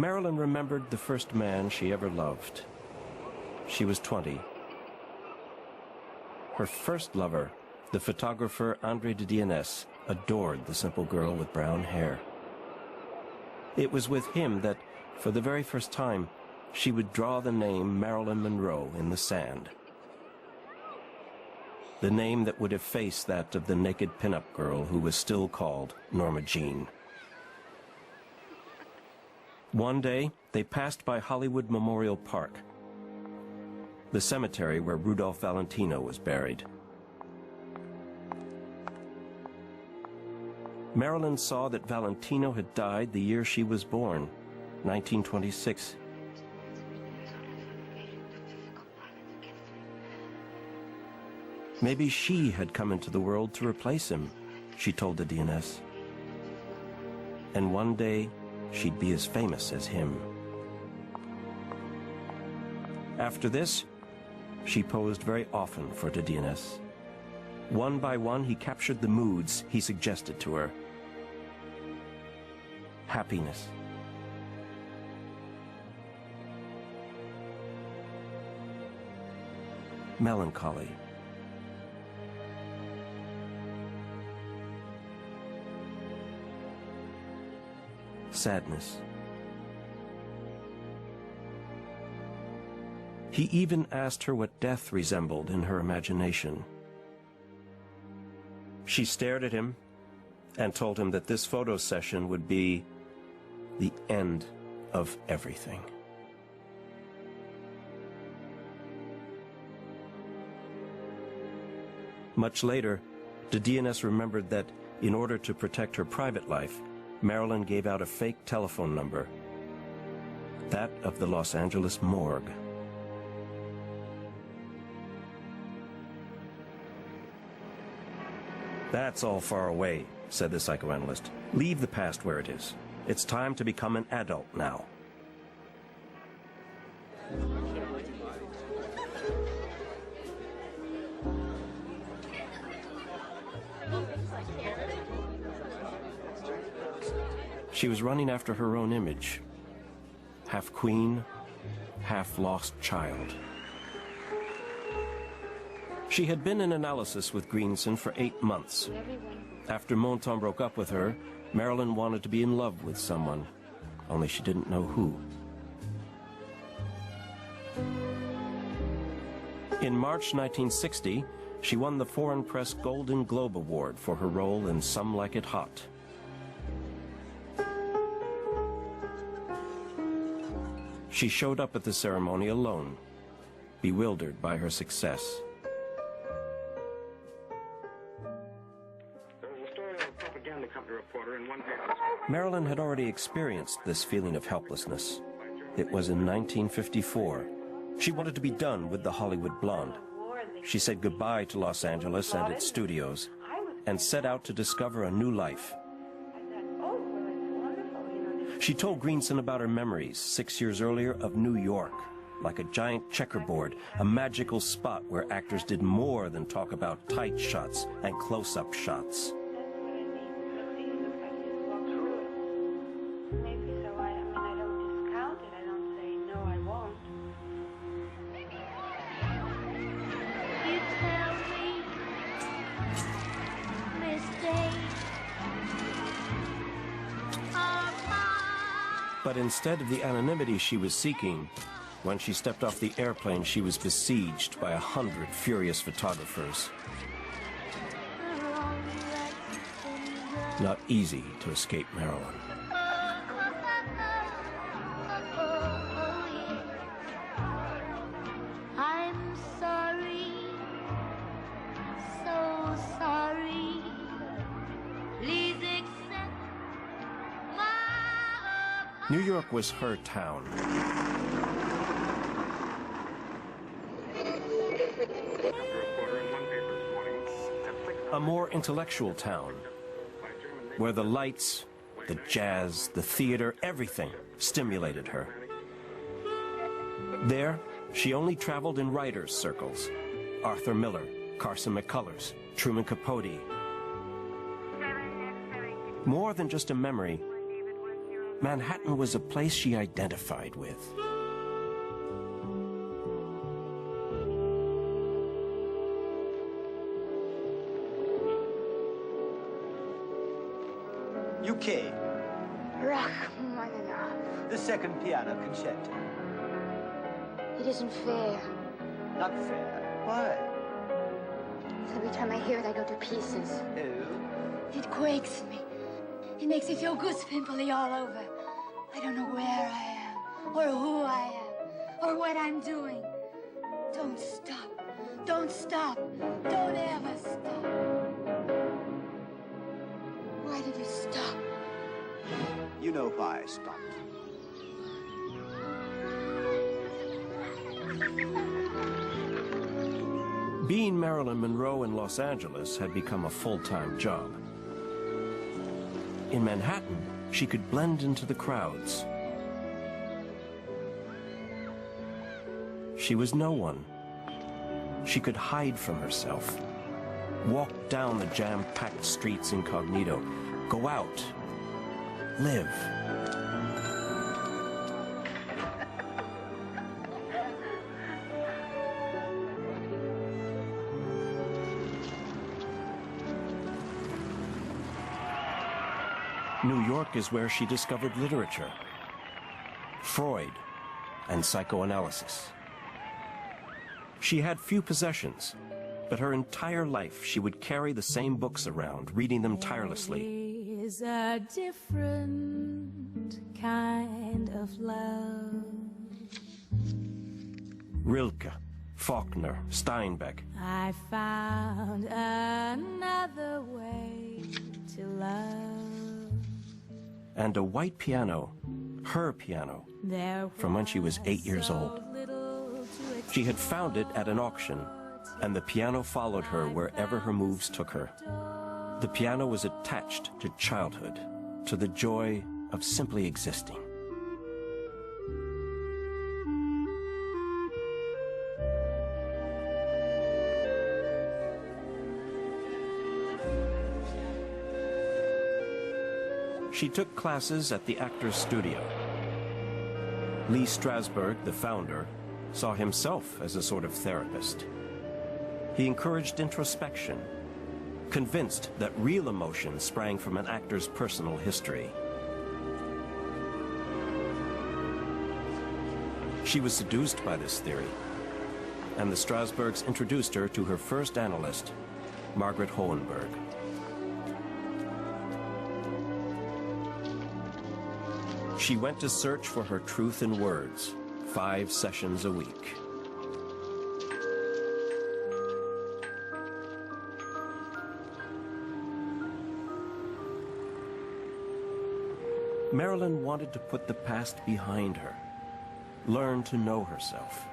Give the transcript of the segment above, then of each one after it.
Marilyn remembered the first man she ever loved. She was 20. Her first lover, the photographer André de Dionès, adored the simple girl with brown hair. It was with him that, for the very first time, she would draw the name Marilyn Monroe in the sand. The name that would efface that of the naked pinup girl who was still called Norma Jean. One day, they passed by Hollywood Memorial Park, the cemetery where Rudolph Valentino was buried. Marilyn saw that Valentino had died the year she was born, 1926. Maybe she had come into the world to replace him, she told the Dionès. And one day, she'd be as famous as him. After this, she posed very often for de Dionès. One by one, he captured the moods he suggested to her. Happiness. Melancholy. Sadness. He even asked her what death resembled in her imagination. She stared at him and told him that this photo session would be the end of everything. Much later, de Dionès remembered that in order to protect her private life, Marilyn gave out a fake telephone number, that of the Los Angeles morgue. That's all far away, said the psychoanalyst. Leave the past where it is. It's time to become an adult now. She was running after her own image, half queen, half lost child. She had been in analysis with Greenson for 8 months. After Monton broke up with her, Marilyn wanted to be in love with someone, only she didn't know who. In March 1960, she won the Foreign Press Golden Globe Award for her role in Some Like It Hot. She showed up at the ceremony alone, bewildered by her success. Marilyn had already experienced this feeling of helplessness. It was in 1954. She wanted to be done with the Hollywood blonde. She said goodbye to Los Angeles and its studios and set out to discover a new life. She told Greenson about her memories 6 years earlier of New York, like a giant checkerboard, a magical spot where actors did more than talk about tight shots and close-up shots. But instead of the anonymity she was seeking, when she stepped off the airplane, she was besieged by 100 furious photographers. Not easy to escape Marilyn. I'm sorry, so sorry. Please accept my New York was her town. A more intellectual town, where the lights, the jazz, the theater, everything stimulated her. There, she only traveled in writers' circles. Arthur Miller, Carson McCullers, Truman Capote. More than just a memory, Manhattan was a place she identified with. UK. Rachmaninoff. The second piano concerto. It isn't fair. Not fair. Why? Every time I hear it, I go to pieces. Oh. It quakes me. It makes me feel goose pimply all over. I don't know where I am, or who I am, or what I'm doing. Don't stop. Don't stop. Don't ever stop. Why did you stop? You know why I stopped. Being Marilyn Monroe in Los Angeles had become a full-time job. In Manhattan, she could blend into the crowds. She was no one. She could hide from herself, walk down the jam-packed streets incognito, go out, live. New York is where she discovered literature, Freud, and psychoanalysis. She had few possessions, but her entire life she would carry the same books around, reading them tirelessly. There is a different kind of love. Rilke, Faulkner, Steinbeck. I found another way to love. And a white piano, her piano, from when she was 8 years old. She had found it at an auction, and the piano followed her wherever her moves took her. The piano was attached to childhood, to the joy of simply existing. She took classes at the Actors Studio. Lee Strasberg, the founder, saw himself as a sort of therapist. He encouraged introspection, convinced that real emotion sprang from an actor's personal history. She was seduced by this theory, and the Strasbergs introduced her to her first analyst, Margaret Hohenberg. She went to search for her truth in words, 5 sessions a week. Marilyn wanted to put the past behind her, learn to know herself.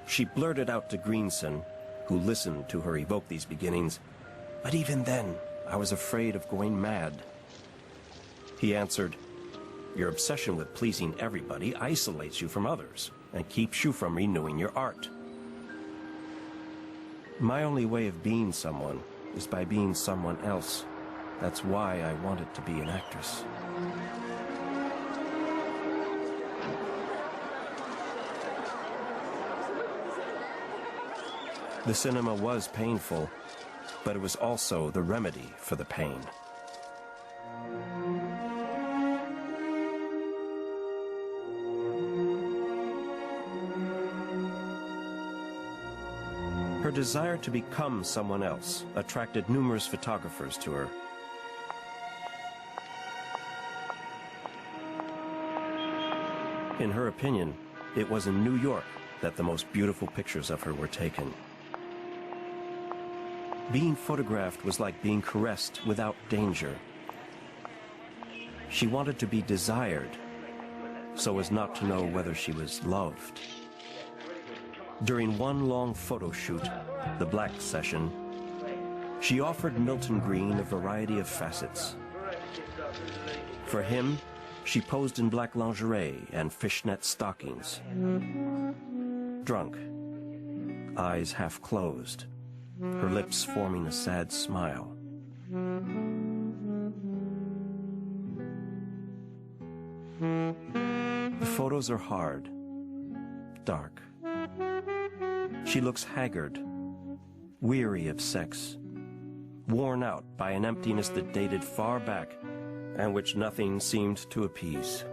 She blurted out to Greenson, who listened to her evoke these beginnings, "But even then, I was afraid of going mad." He answered, "Your obsession with pleasing everybody isolates you from others and keeps you from renewing your art. My only way of being someone is by being someone else. That's why I wanted to be an actress." The cinema was painful, but it was also the remedy for the pain. Her desire to become someone else attracted numerous photographers to her. In her opinion, it was in New York that the most beautiful pictures of her were taken. Being photographed was like being caressed without danger. She wanted to be desired, so as not to know whether she was loved. During one long photo shoot, the Black Session, she offered Milton Green a variety of facets. For him, she posed in black lingerie and fishnet stockings. Drunk, eyes half closed, her lips forming a sad smile. photos are hard, dark. She looks haggard, weary of sex, worn out by an emptiness that dated far back and which nothing seemed to appease.